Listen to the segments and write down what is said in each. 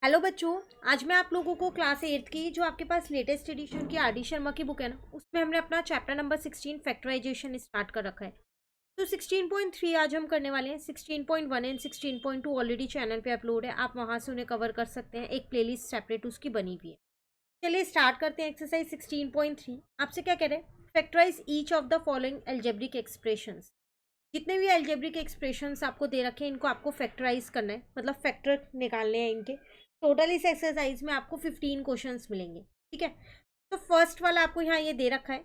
Hello बच्चों। आज मैं आप लोगों को क्लास 8th की जो आपके पास लेटेस्ट एडिशन की आर डी शर्मा की बुक है ना, उसमें हमने अपना चैप्टर नंबर 16 फैक्टराइजेशन स्टार्ट कर रखा है। तो 16.3 आज हम करने वाले हैं। 16.1 एंड 16.2 ऑलरेडी चैनल पे अपलोड है, आप वहां से उन्हें कवर कर सकते हैं। एक प्लेलिस्ट सेपरेट उसकी बनी हुई है। चलिए स्टार्ट करते हैं। एक्सरसाइज 16.3 आपसे क्या कह रहे हैं? Factorise each of the following algebraic expressions. जितने भी एल्जेब्रिक एक्सप्रेशंस आपको दे रखे हैं इनको आपको फैक्टराइज करना है, मतलब फैक्टर निकालने हैं इनके। टोटल इस एक्सरसाइज में आपको 15 क्वेश्चंस मिलेंगे। ठीक है, तो फर्स्ट वाला आपको यहाँ ये दे रखा है।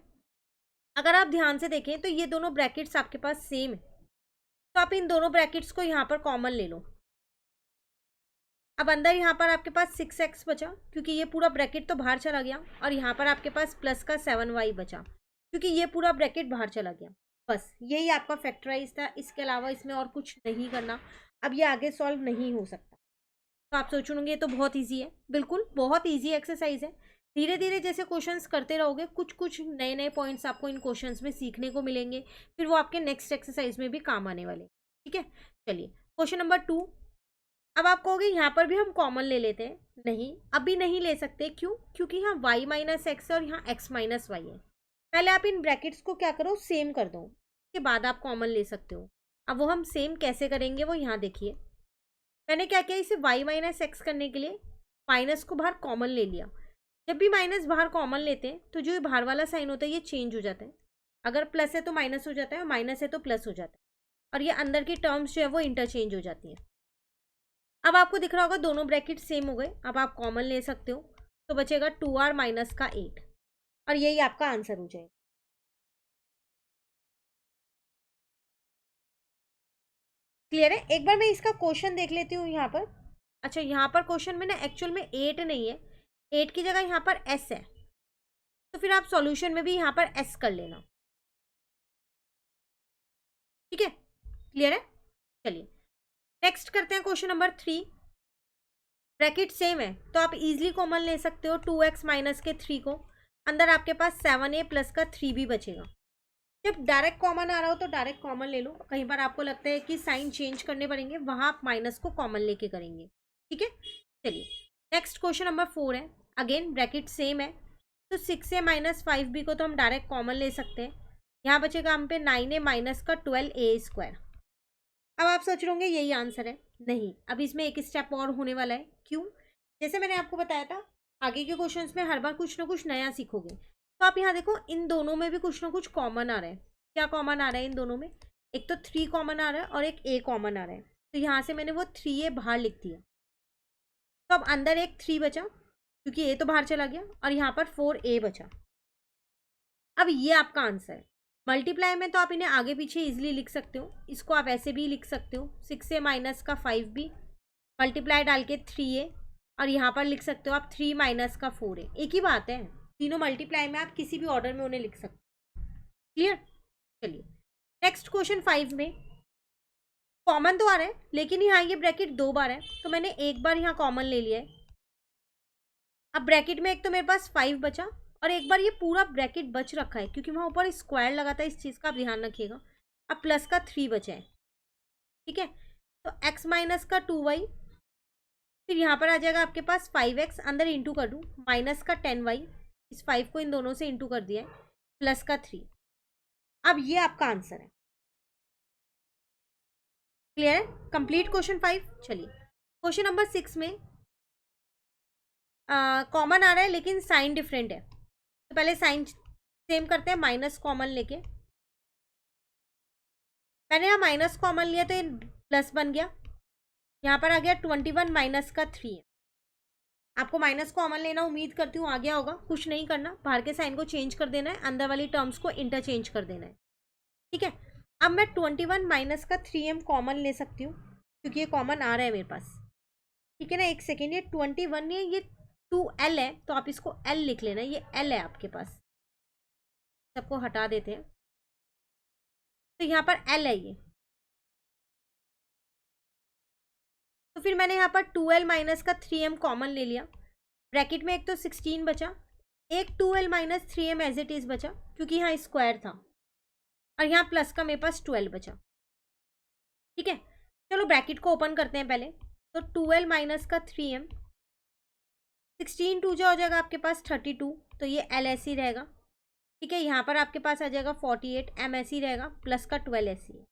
अगर आप ध्यान से देखें तो ये दोनों ब्रैकेट्स आपके पास सेम है, तो आप इन दोनों ब्रैकेट्स को यहाँ पर कॉमन ले लो। अब अंदर यहाँ पर आपके पास 6x बचा, क्योंकि ये पूरा ब्रैकेट तो बाहर चला गया, और यहाँ पर आपके पास प्लस का 7y बचा, क्योंकि ये पूरा ब्रैकेट बाहर चला गया। बस यही आपका फैक्टराइज था, इसके अलावा इसमें और कुछ नहीं करना। अब ये आगे सॉल्व नहीं हो सकता। तो आप सोचोगे ये तो बहुत ईजी है। बिल्कुल बहुत ईजी एक्सरसाइज है। धीरे धीरे जैसे क्वेश्चंस करते रहोगे कुछ कुछ नए नए पॉइंट्स आपको इन क्वेश्चंस में सीखने को मिलेंगे, फिर वो आपके नेक्स्ट एक्सरसाइज में भी काम आने वाले। ठीक है, चलिए क्वेश्चन नंबर 2। अब आप कहोगे यहाँ पर भी हम कॉमन ले लेते हैं। नहीं, अभी नहीं ले सकते। क्यों? क्योंकि यहाँ y माइनस एक्स है और यहाँ x माइनस वाई है। पहले आप इन ब्रैकेट्स को क्या करो, सेम कर दो, उसके बाद आप कॉमन ले सकते हो। अब वो हम सेम कैसे करेंगे वो यहाँ देखिए। मैंने क्या किया, इसे y माइनस एक्स करने के लिए माइनस को बाहर कॉमन ले लिया। जब भी माइनस बाहर कॉमन लेते हैं तो जो ये बाहर वाला साइन होता है ये चेंज हो जाता है। अगर प्लस है तो माइनस हो जाता है, और माइनस है तो प्लस हो जाता है, और ये अंदर की टर्म्स जो है वो इंटरचेंज हो जाती हैं। अब आपको दिख रहा होगा दोनों ब्रैकेट सेम हो गए। अब आप कॉमन ले सकते हो, तो बचेगा 2r माइनस का 8, और यही आपका आंसर हो जाएगा। क्लियर है? एक बार मैं इसका क्वेश्चन देख लेती हूँ यहाँ पर। अच्छा, यहाँ पर क्वेश्चन में ना एक्चुअल में 8 नहीं है, 8 की जगह यहाँ पर s है, तो फिर आप सॉल्यूशन में भी यहाँ पर s कर लेना। ठीक है, क्लियर है? चलिए नेक्स्ट करते हैं क्वेश्चन नंबर 3। ब्रैकेट सेम है तो आप इजीली कॉमन ले सकते हो 2x माइनस के 3 को। अंदर आपके पास 7a प्लस का 3 भी बचेगा। जब डायरेक्ट कॉमन आ रहा हो तो डायरेक्ट कॉमन ले लो। कहीं बार आपको लगता है कि साइन चेंज करने पड़ेंगे, वहां आप माइनस को कॉमन लेके करेंगे। ठीक है, चलिए नेक्स्ट क्वेश्चन नंबर 4 है। अगेन ब्रैकेट सेम है, तो 6a माइनस 5b को तो हम डायरेक्ट कॉमन ले सकते हैं। यहाँ बचेगा हम पे 9a माइनस का 12a स्क्वायर। अब आप सोच रहे होंगे यही आंसर है। नहीं, अब इसमें एक स्टेप और होने वाला है। क्यों? जैसे मैंने आपको बताया था, आगे के क्वेश्चंस में हर बार कुछ ना कुछ नया सीखोगे। तो आप यहाँ देखो, इन दोनों में भी कुछ ना कुछ कॉमन आ रहा है। क्या कॉमन आ रहा है इन दोनों में? एक तो 3 कॉमन आ रहा है और एक a कॉमन आ रहा है। तो यहाँ से मैंने वो 3a बाहर लिख दिया। तो अब अंदर एक 3 बचा, क्योंकि a तो बाहर चला गया, और यहाँ पर 4a बचा। अब ये आपका आंसर है। मल्टीप्लाई में तो आप इन्हें आगे पीछे इजीली लिख सकते हो। इसको आप ऐसे भी लिख सकते हो, 6a माइनस का 5b, मल्टीप्लाई डाल के 3a, और यहाँ पर लिख सकते हो आप 3 माइनस का 4a। एक ही बात है, तीनों मल्टीप्लाई में आप किसी भी ऑर्डर में उन्हें लिख सकते हो। क्लियर? चलिए नेक्स्ट क्वेश्चन 5 में कॉमन तो आ रहा है, लेकिन यहाँ ये ब्रैकेट 2 बार है, तो मैंने एक बार यहाँ कॉमन ले लिया है। अब ब्रैकेट में एक तो मेरे पास 5 बचा, और एक बार ये पूरा ब्रैकेट बच रखा है, क्योंकि वहाँ ऊपर स्क्वायर लगा था, इस चीज़ का आप ध्यान रखिएगा। अब प्लस का 3 बचा है। ठीक है, तो x माइनस का 2y, फिर यहाँ पर आ जाएगा आपके पास 5x, अंदर इंटू कर दूँ, माइनस का 10y, इस 5 को इन दोनों से इंटू कर दिया है, प्लस का 3। अब ये आपका आंसर है। क्लियर है? Complete question 5। चलिए क्वेश्चन नंबर 6 में कॉमन आ रहा है लेकिन साइन डिफरेंट है, तो पहले साइन सेम करते हैं। माइनस कॉमन लेके, मैंने यहाँ माइनस कॉमन लिया तो ये प्लस बन गया। यहाँ पर आ गया 21 माइनस का 3 है। आपको माइनस कॉमन लेना, उम्मीद करती हूँ आ गया होगा। कुछ नहीं करना, बाहर के साइन को चेंज कर देना है, अंदर वाली टर्म्स को इंटरचेंज कर देना है। ठीक है, अब मैं 21 माइनस का 3m कॉमन ले सकती हूँ, क्योंकि ये कॉमन आ रहा है मेरे पास। ठीक है ना, एक सेकेंड, ये 21 है, ये 2l है, तो आप इसको l लिख लेना, ये l है आपके पास। सबको हटा देते हैं, तो यहाँ पर l है ये। तो फिर मैंने यहाँ पर 2l माइनस का 3m कॉमन ले लिया। ब्रैकेट में एक तो 16 बचा, एक 2l minus 3m as it is बचा, क्योंकि यहाँ स्क्वायर था, और यहाँ प्लस का मेरे पास 12 बचा। ठीक है, चलो ब्रैकेट को ओपन करते हैं पहले। तो 2l माइनस का 3m, 16 टू जो हो जाएगा आपके पास 32, तो ये एल ऐसे ही रहेगा। ठीक है, यहाँ पर आपके पास आ जाएगा 48, एम ऐसे ही रहेगा, प्लस का 12 ऐसे ही है।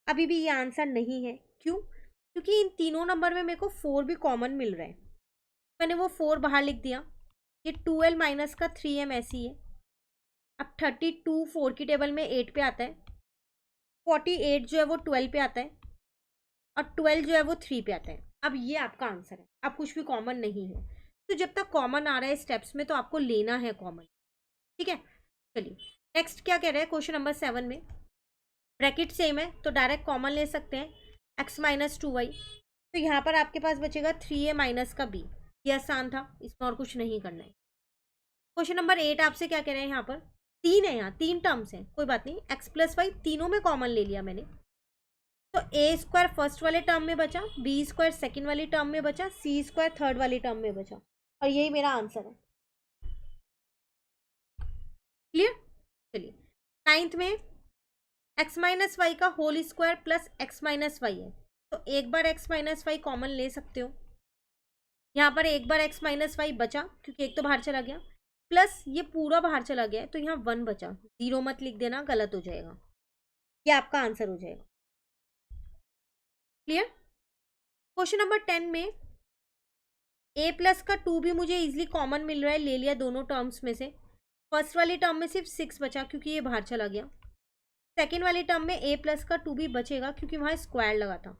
अभी भी ये आंसर नहीं है, क्यों? क्योंकि इन तीनों नंबर में मेरे को 4 भी कॉमन मिल रहा है, मैंने वो 4 बाहर लिख दिया। ये 12 माइनस का 3m ऐसी है। अब 32 4 की टेबल में 8 पे आता है, 48 जो है वो 12 पे आता है, और 12 जो है वो 3 पे आता है। अब ये आपका आंसर है, अब कुछ भी कॉमन नहीं है। तो जब तक कॉमन आ रहा है स्टेप्स में, तो आपको लेना है कॉमन। ठीक है, चलिए नेक्स्ट क्या कह रहे हैं क्वेश्चन नंबर 7 में। ब्रैकेट सेम है तो डायरेक्ट कॉमन ले सकते हैं, x माइनस 2y। तो यहाँ पर आपके पास बचेगा 3a माइनस का b। ये आसान था, इसमें और कुछ नहीं करना है। क्वेश्चन नंबर 8 आपसे क्या कह रहे हैं, यहाँ पर 3 है, यहाँ 3 टर्म्स हैं, कोई बात नहीं, x प्लस वाई तीनों में कॉमन ले लिया मैंने। तो a स्क्वायर फर्स्ट वाले टर्म में बचा, b स्क्वायर सेकेंड वाली टर्म में बचा, c स्क्वायर थर्ड वाली टर्म में बचा, और यही मेरा आंसर है। क्लियर? चलिए, 9th में x माइनस वाई का whole square plus x minus Y है, तो एक बार x माइनस वाई कॉमन ले सकते हो। यहाँ पर एक बार x माइनस वाई बचा, क्योंकि एक तो बाहर चला गया, प्लस ये पूरा बाहर चला गया है, तो यहाँ 1 बचा। 0 मत लिख देना, गलत हो जाएगा। ये आपका आंसर हो जाएगा। क्लियर? क्वेश्चन नंबर 10 में a प्लस का 2 भी मुझे इजिली कॉमन मिल रहा है, ले लिया दोनों टर्म्स में से। फर्स्ट वाली टर्म में सिर्फ 6 बचा, क्योंकि ये बाहर चला गया। सेकेंड वाली टर्म में a प्लस का 2 भी बचेगा, क्योंकि वहाँ स्क्वायर लगा था।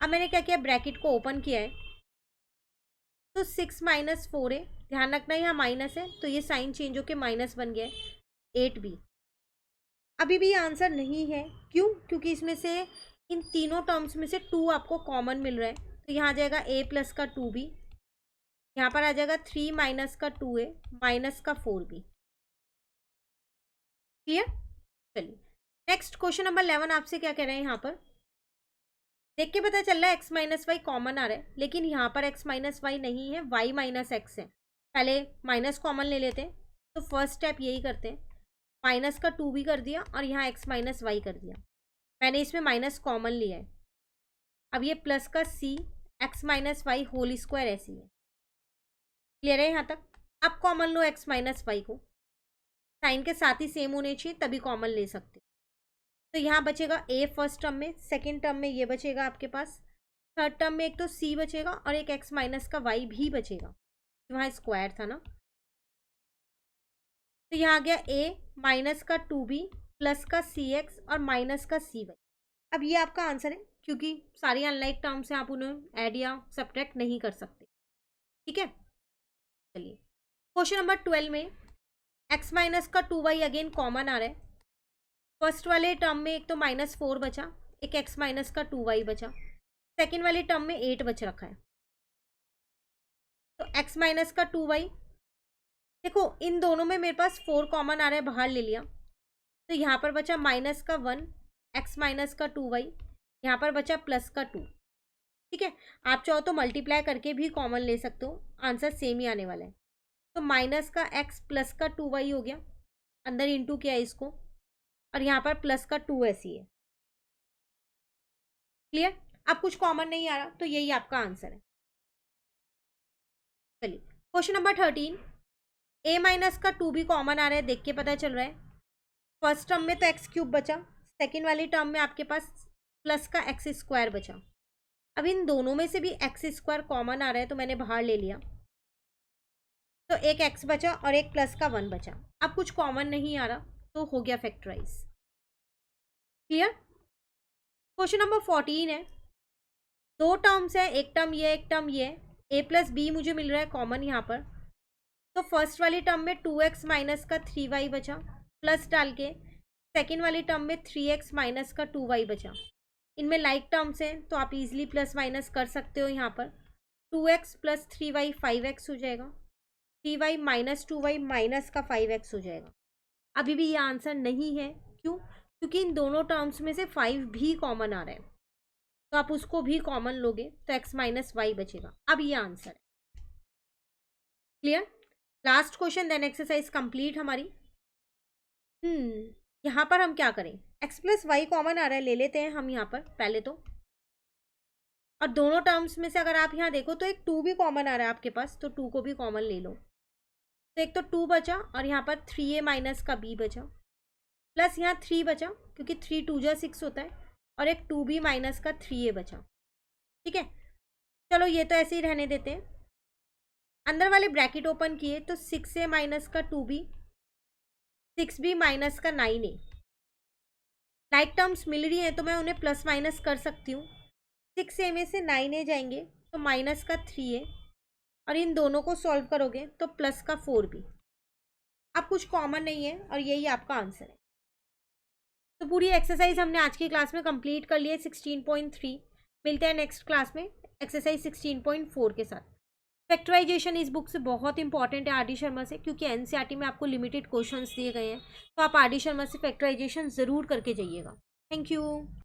अब मैंने क्या किया, ब्रैकेट को ओपन किया है, तो 6 माइनस 4 है, ध्यान रखना यहाँ माइनस है, तो ये साइन चेंज होके माइनस बन गया है 8b। अभी भी आंसर नहीं है, क्यों? क्योंकि इसमें से इन तीनों टर्म्स में से 2 आपको कॉमन मिल रहा है, तो यहाँ आ जाएगा a प्लस का 2b, यहाँ पर आ जाएगा 3 माइनस का 2a माइनस का 4b। क्लियर? चलिए नेक्स्ट क्वेश्चन नंबर 11 आपसे क्या कह रहे हैं, यहाँ पर देख के पता चल रहा है x माइनस वाई कॉमन आ रहा है, लेकिन यहाँ पर x माइनस वाई नहीं है, y माइनस एक्स है। पहले माइनस कॉमन ले लेते हैं, तो फर्स्ट स्टेप यही करते हैं, माइनस का 2 भी कर दिया और यहाँ x माइनस वाई कर दिया। मैंने इसमें माइनस कॉमन लिया है। अब ये प्लस का c x minus Y whole square ऐसी है। क्लियर है यहाँ तक? अब कॉमन लो x माइनस वाई को, साइन के साथ ही सेम होने चाहिए, तभी कॉमन ले सकते। तो यहाँ बचेगा a फर्स्ट टर्म में, सेकेंड टर्म में ये बचेगा आपके पास, थर्ड टर्म में एक तो c बचेगा और एक x माइनस का y भी बचेगा, वहाँ स्क्वायर था ना। तो यहाँ आ गया a माइनस का 2b प्लस का cx और माइनस का cy। अब ये आपका आंसर है, क्योंकि सारी अनलाइक टर्म से आप उन्हें ऐड या सब्ट्रैक्ट नहीं कर सकते। ठीक है, चलिए क्वेश्चन नंबर 12 में x माइनस का 2y अगेन कॉमन आ रहा है। फर्स्ट वाले टर्म में एक तो -4 बचा, एक x माइनस का 2y बचा, सेकेंड वाले टर्म में 8 बच रखा है। तो x माइनस का 2y, देखो इन दोनों में मेरे पास 4 कॉमन आ रहा है, बाहर ले लिया, तो यहाँ पर बचा माइनस का 1 x माइनस का 2y, यहाँ पर बचा प्लस का 2। ठीक है, आप चाहो तो मल्टीप्लाई करके भी कॉमन ले सकते हो, आंसर सेम ही आने वाला है। तो माइनस का x प्लस का 2y हो गया, अंदर इंटू किया इसको, और यहाँ पर प्लस का 2 ऐसी है। क्लियर? अब कुछ कॉमन नहीं आ रहा, तो यही आपका आंसर है। चलिए क्वेश्चन नंबर 13, a माइनस का 2 भी कॉमन आ रहा है, देख के पता चल रहा है। फर्स्ट टर्म में तो एक्स क्यूब बचा, सेकेंड वाली टर्म में आपके पास प्लस का एक्स स्क्वायर बचा। अब इन दोनों में से भी एक्स स्क्वायर कॉमन आ रहा है, तो मैंने बाहर ले लिया, तो एक एक्स बचा और एक प्लस का 1 बचा। अब कुछ कॉमन नहीं आ रहा, तो हो गया फैक्टराइज। क्लियर? क्वेश्चन नंबर 14 है, दो टर्म्स है, एक टर्म ये एक टर्म ये, a प्लस बी मुझे मिल रहा है कॉमन यहाँ पर। तो फर्स्ट वाली टर्म में 2x माइनस का 3y बचा, प्लस डाल के सेकेंड वाली टर्म में 3x माइनस का 2y बचा। इनमें लाइक टर्म्स हैं, तो आप इजीली प्लस माइनस कर सकते हो। यहाँ पर 2x प्लस 3y 5x हो जाएगा, 3y माइनस 2y माइनस का 5x हो जाएगा। अभी भी ये आंसर नहीं है, क्यों? क्योंकि इन दोनों टर्म्स में से 5 भी कॉमन आ रहा है, तो आप उसको भी कॉमन लोगे, तो x माइनस वाई बचेगा। अब ये आंसर है। Clear? Last question then exercise complete हमारी। यहाँ पर हम क्या करें, x प्लस वाई कॉमन आ रहा है, ले लेते हैं हम यहाँ पर पहले तो। और दोनों टर्म्स में से अगर आप यहाँ देखो तो एक 2 भी कॉमन आ रहा है आपके पास, तो 2 को भी कॉमन ले लो। तो एक तो 2 बचा और यहाँ पर 3a माइनस का b बचा, प्लस यहाँ 3 बचा क्योंकि 3 2 जा 6 होता है, और एक 2b माइनस का 3a बचा। ठीक है, चलो ये तो ऐसे ही रहने देते हैं। अंदर वाले ब्रैकेट ओपन किए तो 6a माइनस का 2b, 6b माइनस का 9a। लाइक टर्म्स मिल रही हैं तो मैं उन्हें प्लस माइनस कर सकती हूँ। 6a में से 9a जाएंगे तो माइनस का 3a, और इन दोनों को सॉल्व करोगे तो प्लस का 4b। अब कुछ कॉमन नहीं है और यही आपका आंसर है। तो पूरी एक्सरसाइज हमने आज की क्लास में कंप्लीट कर ली है 16.3। मिलते हैं नेक्स्ट क्लास में एक्सरसाइज 16.4 के साथ। फैक्टराइजेशन इस बुक से बहुत इंपॉर्टेंट है आर डी शर्मा से, क्योंकि एनसीईआरटी में आपको लिमिटेड क्वेश्चंस दिए गए हैं, तो आप आर डी शर्मा से फैक्टराइजेशन ज़रूर करके जाइएगा। Thank you.